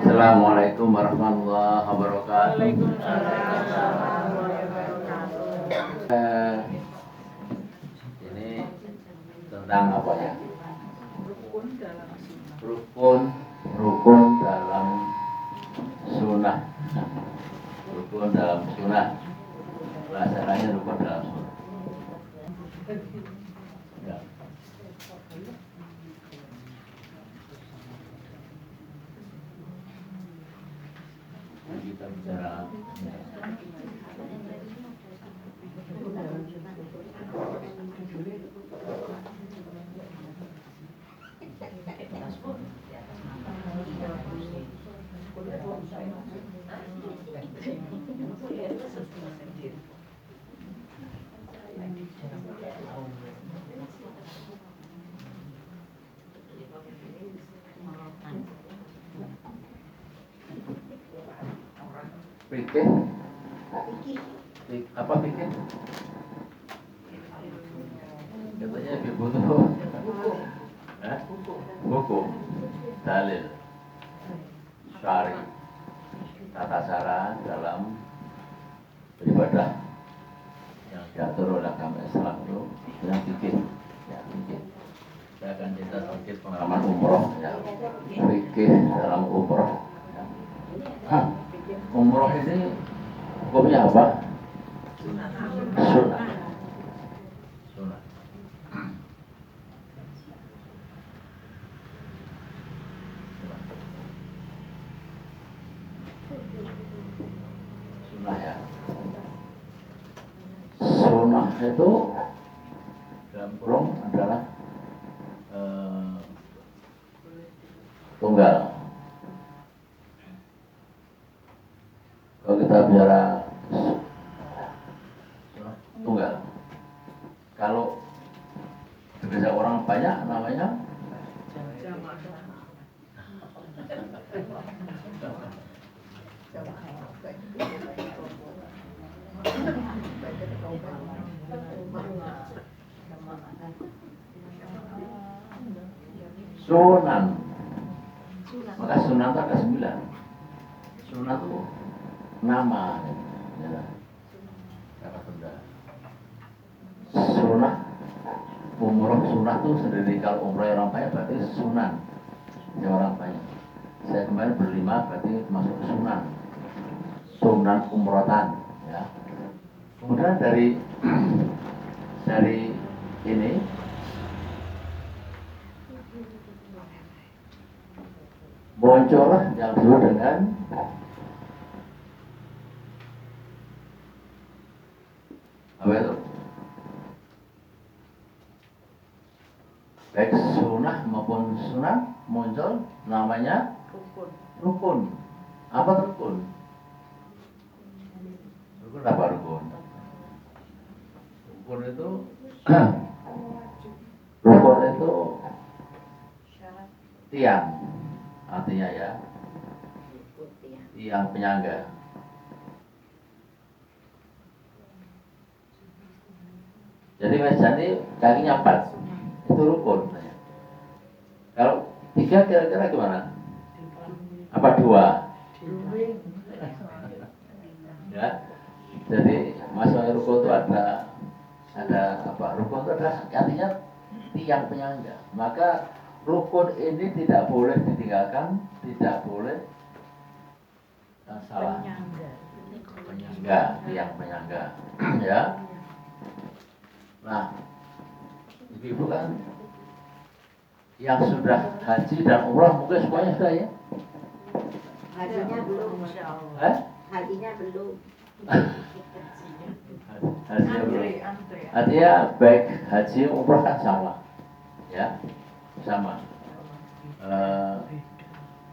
Assalamualaikum warahmatullahi wabarakatuh. Ini tentang apa ya? Rukun dalam sunnah. Rukun dalam sunnah. Pelajarannya rukun dalam sunnah. Ya. Kita bicara pikir apa pikir? Katanya butuh buku, dalil, syari, tata cara dalam beribadah yang diatur oleh agama Islam itu yang pikir, ya pikir. Saya akan cerita sedikit pengalaman umroh, ya pikir dalam umroh. Ya. Umroh ini hukumnya apa? Sunnah. Sunnah ya. Sunnah itu dalam kurung adalah tunggal. Kalau kita bicara tunggal, kalau berbeda orang banyak namanya sunan. Maka sunan itu ada 9. Sunan itu nama, ya. Kata benda. Sunnah, umroh sunnah itu sendiri. Kalau umroh orang banyak berarti sunan, ya orang banyak. Saya kemarin berlima berarti masuk sunan, sunan umrotan, ya. Kemudian dari ini muncullah yang disebut dengan apa itu? Baik sunnah maupun sunnah muncul namanya rukun. Apa rukun? Rukun apa rukun? Rukun itu rukun itu tiang, artinya ya tiang penyangga. Jadi meja ini kakinya 4, itu rukun. Kalau 3 kira-kira gimana? Apa 2? Ya. Jadi masalah rukun itu ada apa? Rukun itu adalah artinya tiang penyangga. Maka rukun ini tidak boleh ditinggalkan, tidak boleh salah. Penyangga, tiang penyangga. Ya. Nah, ibu kan yang sudah haji dan umrah mungkin semuanya sudah ya? Hajinya belum, hajinya belum. Hajinya belum. Artinya baik haji umrah kan sama, ya, sama.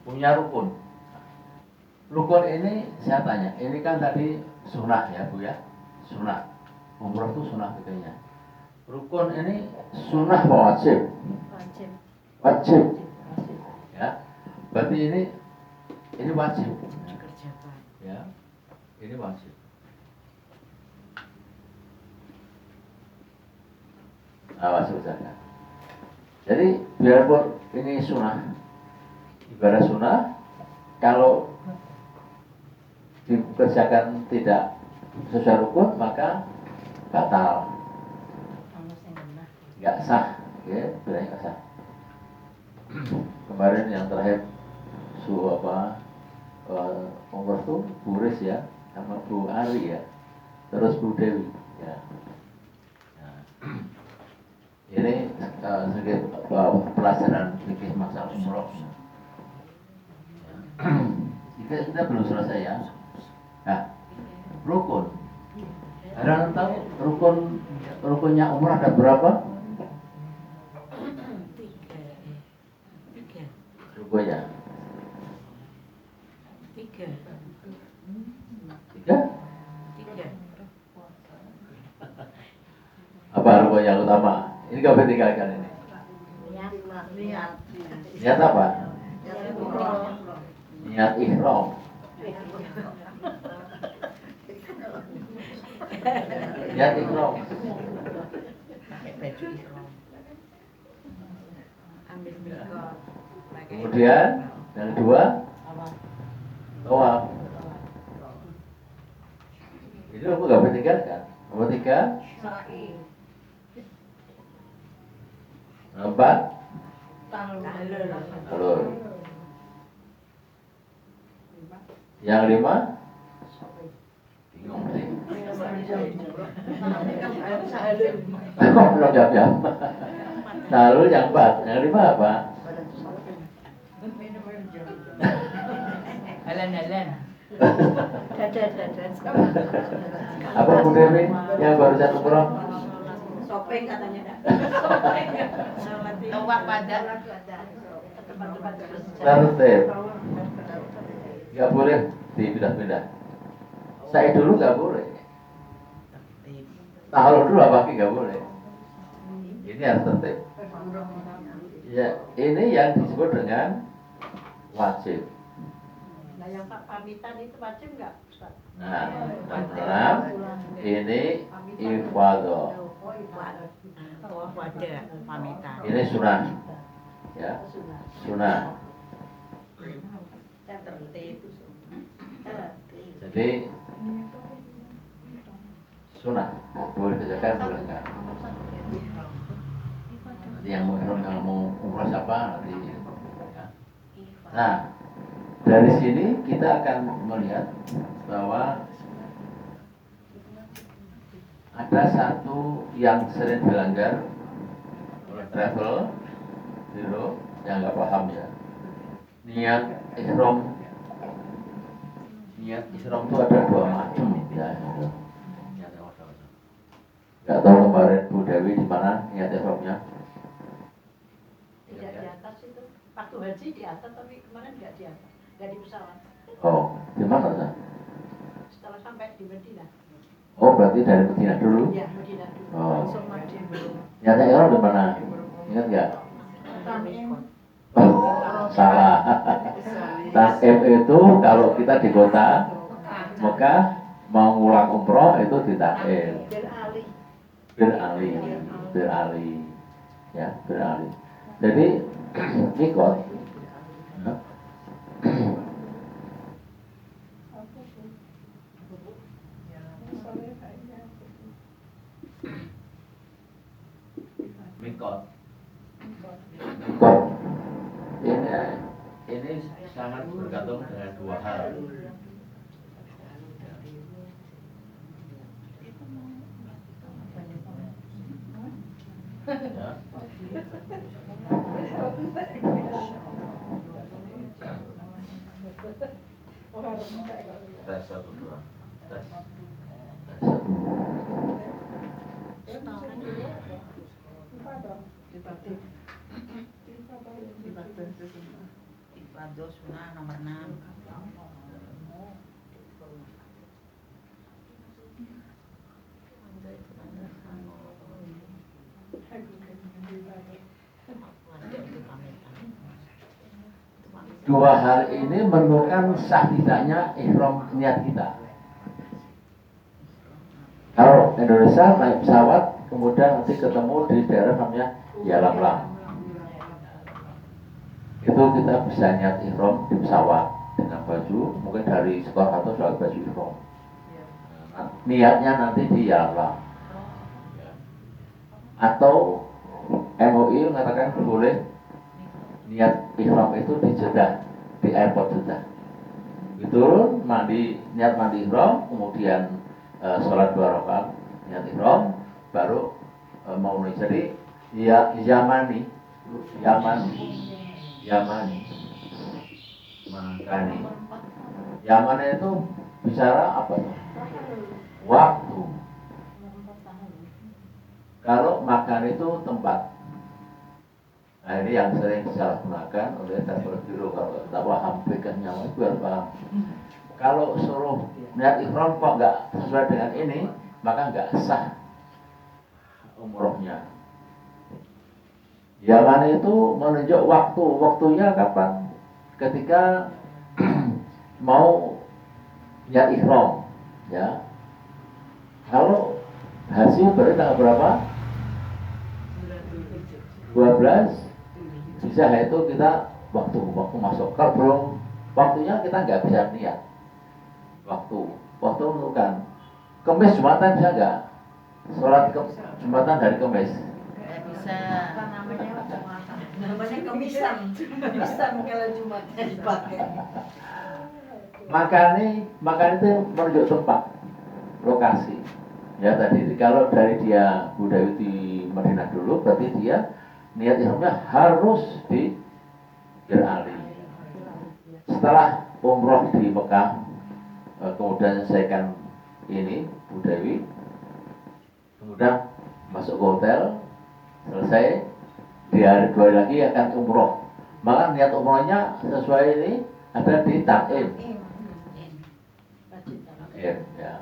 Punya rukun. Rukun ini saya tanya, ini kan tadi sunnah ya Bu ya, sunnah. Umrah itu sunnah bedanya. Rukun ini sunnah apa wajib? Wajib. Ya. Berarti ini wajib. Ya. Ini wajib. Wajib saja. Jadi biarpun ini sunnah, ibadah sunnah, kalau dikerjakan tidak sesuai rukun maka batal, nggak sah, ya, bilangnya nggak sah. Kemarin yang terakhir umroh tuh Bu Riz ya, sama Bu Ari ya, terus Bu Dewi ya. Nah, ini sedikit pelajaran fikih masalah umroh. Kita belum selesai ya. Nah, rukun. Ada tahu rukunnya umrah ada berapa? Rukunnya. Tiga. Apa rukun yang utama? Ini kau tinggalkan ini. Niat apa? Niat ihram. Niat ihram. Kemudian yang kedua, tawaf. Ini aku nggak boleh tinggalkan. Nomor 3, nomor 4, talur. Yang 5, bingung sih. Kok belum jawab? Talur yang 4, yang 5 apa? Halan. Apa Bu Dewi yang barusan umroh? Shopping katanya dah. Tawaf pada Tertib. Nggak boleh dipindah-pindah. Saya dulu nggak boleh. Tahu dulu apa nggak boleh. Ini harus tertib. Ya, ini yang disebut dengan wajib. Nah, yang pamitan itu wajib nggak, Ustaz? Nah, yang 6 ini ifadah. wadah pamitan. Ini sunnah, ya, sunnah. Jadi sunnah, boleh kerjakan, boleh enggak. Nanti yang mau umroh siapa nanti. Ya. Nah, dari sini kita akan melihat bahwa ada satu yang sering dilanggar oleh travel hero yang nggak paham ya. Niat ihram itu ada 2 macam ya. Nggak tahu kemarin Bu Dewi di mana niat ihramnya? Tidak di atas itu. Waktu haji di atas, tapi kemarin nggak di atas, nggak di pesawat. Oh, di mana ya? Setelah sampai di Medina. Oh, berarti dari Medina dulu? Iya, Medina dulu. Oh. Langsung Medina. Niat ihram di mana? Ingat nggak? Oh, salah. Takim itu kalau kita di kota Mekah mau ngulang umroh itu di Takim. Bir Ali. Ya, Bir Ali. Jadi mikot. Mikot. Ini sangat bergantung dengan 2 hal. Ya. Tes 1, 2. Tes 1. Ibadah sunnah nomor 6. Dua hal ini menentukan sah tidaknya ihram niat kita. Kalau Indonesia naik pesawat, kemudian nanti ketemu di daerah namanya Yalamlam. Itu kita bisa niat ihram di pesawat. dengan baju mungkin dari skor atau soal baju ihram. Nah, niatnya nanti di Arafah. Atau MUI mengatakan boleh niat ihram itu di Jeddah, di airport Jeddah. Turun mandi, niat mandi ihram, kemudian sholat 2 rakaat niat ihram, baru mau menuju. Jadi ya Yamani Makani. Yamani itu bicara apa tuh? Waktu. Kalau makan itu tempat. Nah ini yang sering disalahgunakan oleh travel bureau. Kalau tak paham pegangnya itu harus paham. Kalau suruh niat ihram kok nggak sesuai dengan ini, maka nggak sah umrohnya. Yaman itu menunjuk waktu. Waktunya kapan? Ketika mau niat ihram, ya. Kalau hasil berarti tanggal berapa? 12 bisa itu kita waktu masuk. Kalau belum waktunya kita nggak bisa niat. Waktu menentukan. Kemis Jumatan bisa nggak? Sholat Jumatan dari Kemis. Nggak bisa. Apa namanya? Namanya kemisan. Kemisan kalau Jumatnya dipakai. Makan itu menunjuk tempat, lokasi. Ya tadi kalau dari dia Budawi di Madinah dulu, berarti dia niat ihramnya harus di Bir Ali. Setelah umroh di Mekah, kemudian selesaikan ini Budawi, kemudian masuk ke hotel, selesai di hari 2 lagi akan umroh. Maka niat umrohnya sesuai ini ada di Taim. Ya.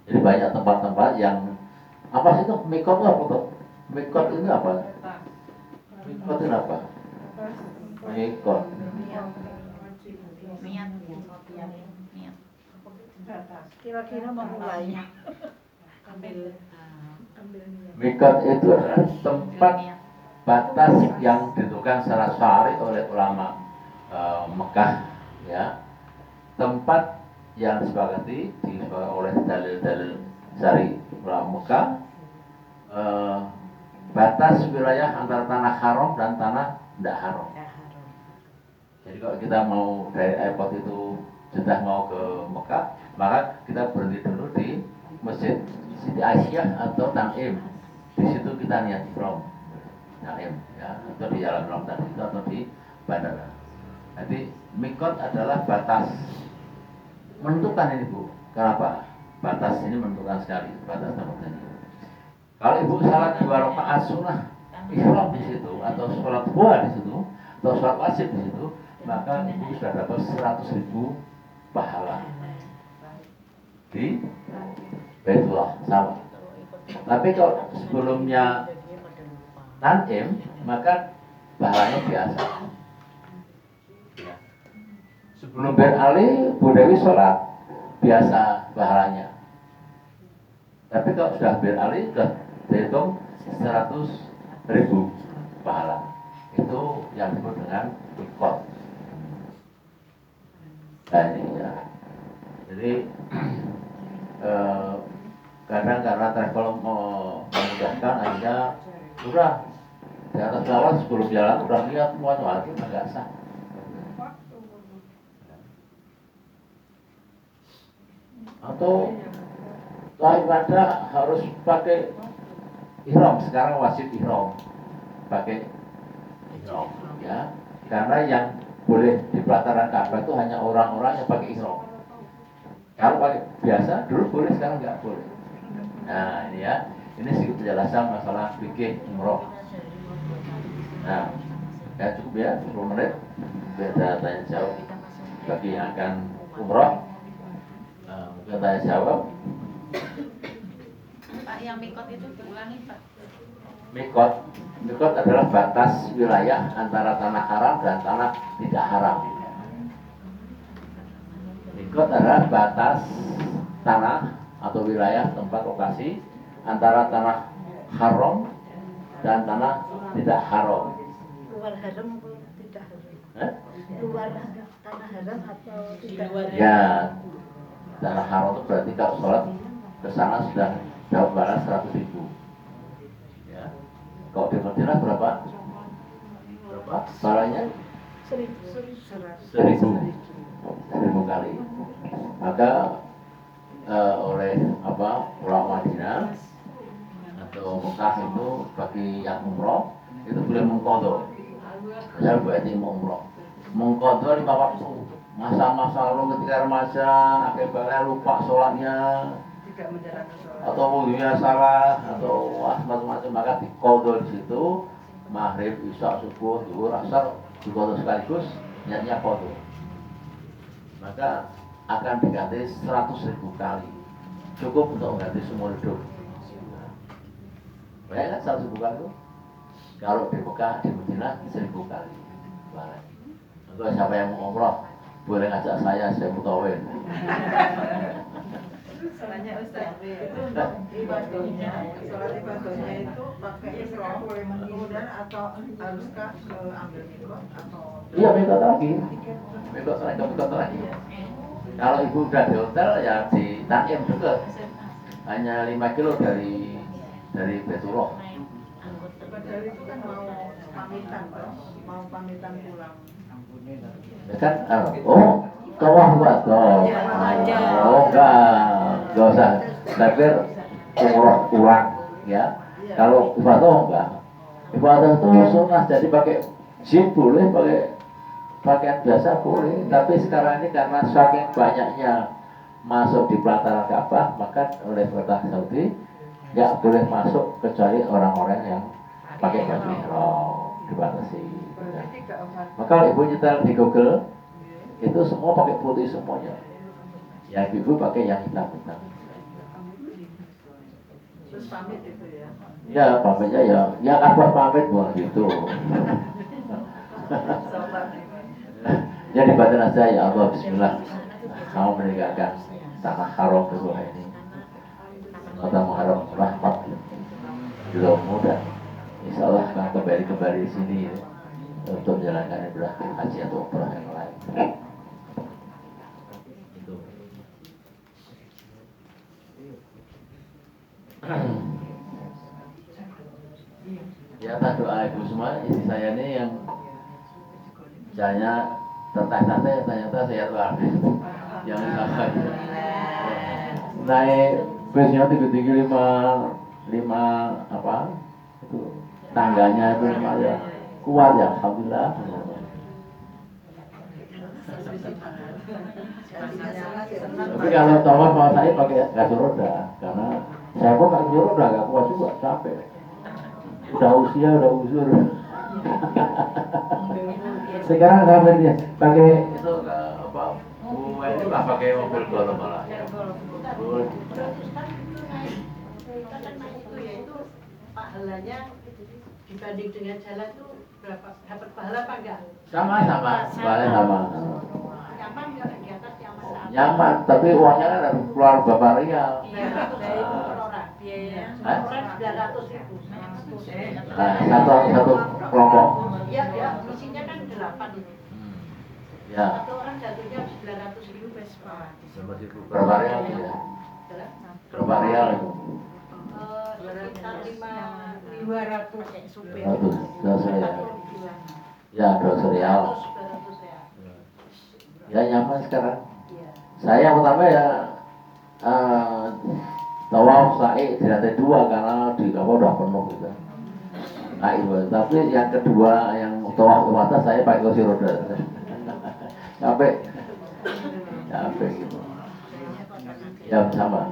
Jadi banyak tempat-tempat yang apa sih itu mikot itu apa tuh? Mikot ini apa? Mikot itu apa? Mikot. Niat. Kira-kira mau mulai. Mikot itu adalah tempat batas yang ditentukan secara syar'i oleh ulama Mekah, ya. Tempat yang disepakati oleh dalil-dalil syar'i ulama Mekah, batas wilayah antara tanah haram dan tanah tidak haram. Jadi kalau kita mau dari airport itu Jeddah mau ke Mekah, maka kita berhenti dulu di Masjid Siti Aisyah atau Taim. Di situ kita niat ihram. Taim, ya, atau di jalan Ramadan itu atau di bandara. Jadi mikot adalah batas. Menentukan ini Bu. Kenapa? Batas ini menentukan sekali batas tempat ini. Kalau Ibu salat 2 rakaat sunnah ihram di situ atau sholat duha di situ atau sholat wajib di situ, maka Ibu sudah dapat 100.000 pahala di Baitullah sama. Tapi kalau sebelumnya Taim, maka pahalanya biasa. Ya. Sebelum Bir Ali, Budawi sholat biasa pahalanya. Tapi kalau sudah Bir Ali, sudah dihitung 100.000 pahala. Itu yang disebut dengan mikot. Nah ini ya. Jadi kadang karena travel memudahkan, akhirnya udah di atas bawah sebelum jalan udah lihat semua itu agak sah. Atau ibadah harus pakai ihram, sekarang wajib ihram, pakai ihram, ya. Karena yang boleh di pelataran Ka'bah itu hanya orang-orang yang pakai ihram. Kalau pakai biasa dulu boleh, sekarang nggak boleh. Nah ini ya, ini sedikit penjelasan masalah fikih umroh. Nah, ya cukup ya 10 menit. Beda tanya jawab bagi yang akan umroh. Mungkin tanya jawab. Pak, yang mikot itu diulangi Pak. Mikot adalah batas wilayah antara tanah haram dan tanah tidak haram. Mikot adalah batas tanah atau wilayah tempat lokasi antara tanah haram dan tanah tidak haram. Luar haram atau tidak haram? Eh? Luar tanah haram atau Di tidak? luar Ya, tanah haram itu berarti kalau sholat ke sana sudah dapat balas 100.000. Ya. Kalau di Madinah berapa? Berapa? Balanya? 1.000 kali. Maka oleh ulama Madinah atau Mekah itu bagi yang umroh itu boleh mengqadha. Misal berarti mau umroh, mengqadha 5 waktu. Masa-masa lalu ketika remaja, akhirnya lupa sholatnya, Tidak menjalankan sholat. atau wudhunya salah, atau macam-macam, maka diqadha di situ. Maghrib, isya, subuh, zuhur, asar diqadha sekaligus, niatnya qadha. Maka akan diganti 100.000 kali. Cukup untuk mengganti seumur hidup. Banyak kan 100.000 kali itu? Kalau di Mekah, di Madinah 1.000 kali. Untuk siapa yang mau umroh, boleh ngajak saya mutawin. Tanya Ustaz, itu untuk ibadahnya, sholat ibadahnya itu pakai ihram kemudian atau haruskah ambil mikot atau? Iya, mikot lagi. Mikot lagi. Kalau ibu udah di hotel ya di Taim dekat. Hanya 5 kilo dari Baitullah. Padahal itu kan mau pamitan toh, mau pamitan pulang. Ya kan, tawaf buat oh enggak usah. Tapi umroh pulang ya. Kalau ibadah enggak. Ibadah itu sunnah, jadi pakai jin boleh, pakai pakaian biasa boleh. Tapi sekarang ini karena saking banyaknya masuk di pelataran Ka'bah, maka oleh pemerintah Saudi nggak boleh masuk kecuali orang-orang yang pakai baju ihram, dibatasi. Maka kalau ibu nyetel di Google itu semua pakai putih semuanya. Yang ibu pakai yang hitam-hitam. Terus pamit itu ya? Ya pamitnya ya apa pamit bukan gitu. Jadi batin aja ya Allah Bismillah. Kamu meninggalkan tanah haram kedua ini. Kota mengharap rahmat. Bila mudah. Insya Allah akan kembali di sini ya, untuk menjalankan ibadah haji atau umrah yang lain. Itu. Ya atas doa ibu semua, istri saya ini yang misalnya tertatih ternyata saya luar jangan sampai naik busnya tinggi-tinggi lima itu tangganya itu ya kuat ya alhamdulillah. Tapi kalau tawaf kalau saya pakai kasur roda karena saya pun pakai kasur roda gak kuat juga, capek. Udah usia udah uzur. Sekarang saya pakai itu ini lah pakai mobil golf malah. Pahalanya dibanding dengan jalan tuh berapa? Dapat pahala apa enggak? Sama, pahalanya sama. Nyaman enggak di atas nyaman? Nyaman, tapi uangnya kan harus keluar berapa rial. Iya, dari per orang. Biaya orang 900.000. Satu kelompok. Iya, ya, mesinnya kan 8 ini. Ya. Satu orang jatuhnya 900.000 Vespa. Berapa rial ya? Berapa rial itu? Sekitar 200 supir. 200 ya. Ya, 200 rial. 200 ya. Ya nyaman sekarang. Iya. Saya pertama ya tawaf sa'i di lantai 2 karena di kapal udah penuh gitu. Nah, itu. Tapi yang kedua yang tawaf ke atas saya pakai kursi roda. Capek gitu. Ya sama.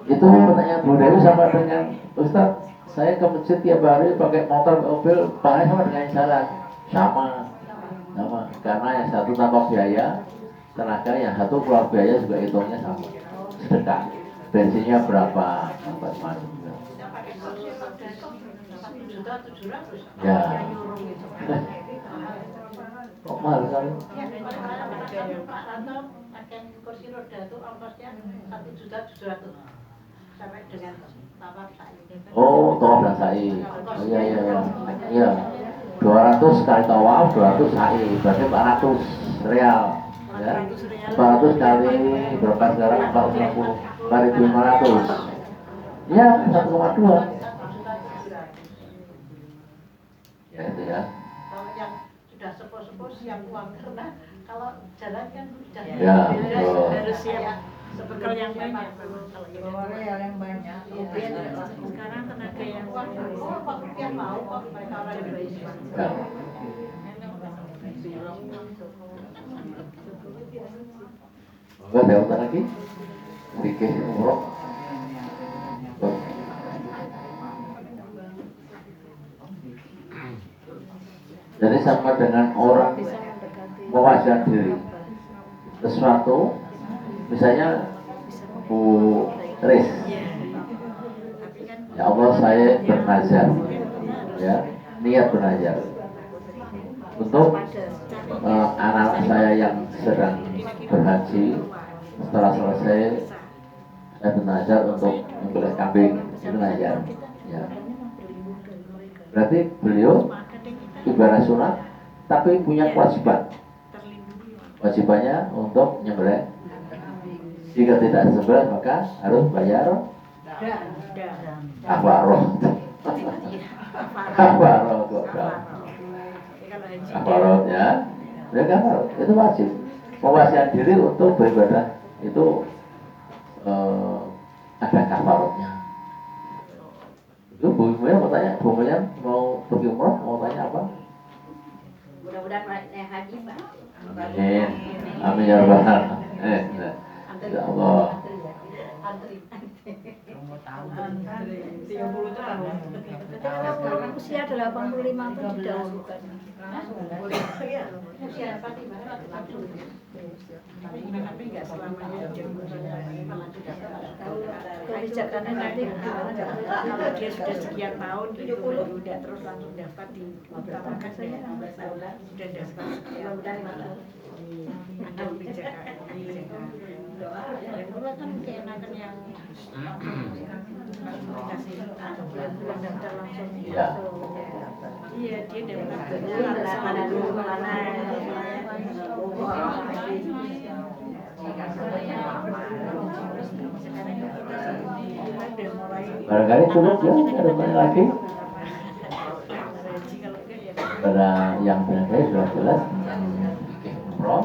Itu pertanyaan Bu Dewi sama dengan Ustaz. Saya ke masjid tiap hari pakai motor mobil, pakai sama dengan jalan. Sama. Karena yang satu tanpa biaya tenaga, yang satu keluar biaya juga hitungnya sama. Sedekah. Bensinnya berapa? Macam-macam. Ya. Kok mahal sekali? Pakai kursi roda itu ongkosnya 1.700.000 sampai dengan tawaf sa'i. Oh, tawaf dan sa'i. Iya. 2 200 kali tawaf 200 sa'i berarti 400 real ya. 400 kali berapa sekarang 450 4.500 ya 1,2 ya itu ya. Kalau yang sudah sepuh-sepuh siap uang karena kalau jalan kan Ya, betul. harus siap bekal yang banyak memang kalau gitu. Real yang banyak. Sekarang tenaga yang Oh, Pak yang mau kok mereka orang Indonesia. Ya. Enggak ada utang lagi? Fikih umroh. Jadi sama dengan orang mewajibkan diri sesuatu, misalnya Bu Riz, ya Allah saya bernazar, ya niat bernazar untuk anak saya yang sedang berhaji setelah selesai saya bernazar untuk membeli kambing itu nazar, ya. Berarti beliau ibadah sunat tapi punya kewajiban. Wajibannya untuk nyembelih. Jika tidak sembelih maka harus bayar kafaroh. Kafaroh kok. Kafaroh ya. Ya kafaroh itu wajib. Mewasiatkan diri untuk beribadah itu ada kafarotnya. Itu Bu Maya mau tanya, Bu Maya mau pergi umroh, mau tanya apa? mudah-mudahan naik haji Pak. Amin. Amin ya rabbal alamin. Ya Allah. Antri. 30 tahun. Kalau usia 85 pun tidak bukan. Iya, usia pasti langsung. Tapi enggak selamanya Kebijakannya nanti gimana kalau dia sudah sekian tahun itu udah terus langsung daftar di utamakan saya sudah daftar sekian ada kebijakan yang kedua kan keenakan yang kasih bulan daftar langsung Iya. iya dia daftar mana dulu mana Barangkali cukup ya, ada banyak lagi. Pada yang barangkali sudah jelas tentang fikih umroh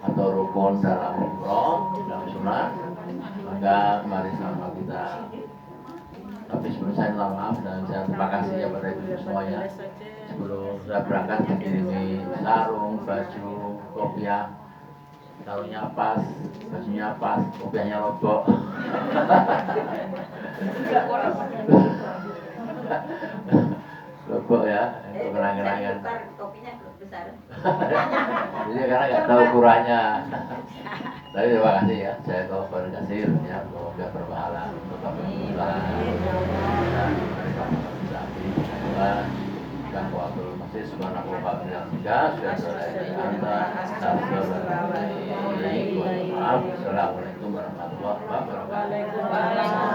atau rukun dalam umroh dalam sunnah, maka mari sama kita. Tapi sebelum saya minta maaf dan saya terima kasih ya pada ibu semuanya. Sebelum saya berangkat dikirimi sarung, baju, kopiah. Sarungnya pas, bajunya pas, kopiahnya robok. Robok ya, untuk kenang-kenangan. topinya besar. Jadi karena nggak tahu ukurannya. Tapi terima kasih ya, saya tahu berkasih ya, semoga berpahala untuk kami semua. Dan mereka bisa dibuat dan waktu masih subhanahu wa ta'ala sudah selesai anta astagfirullahaladzim. Assalamualaikum warahmatullahi wabarakatuh.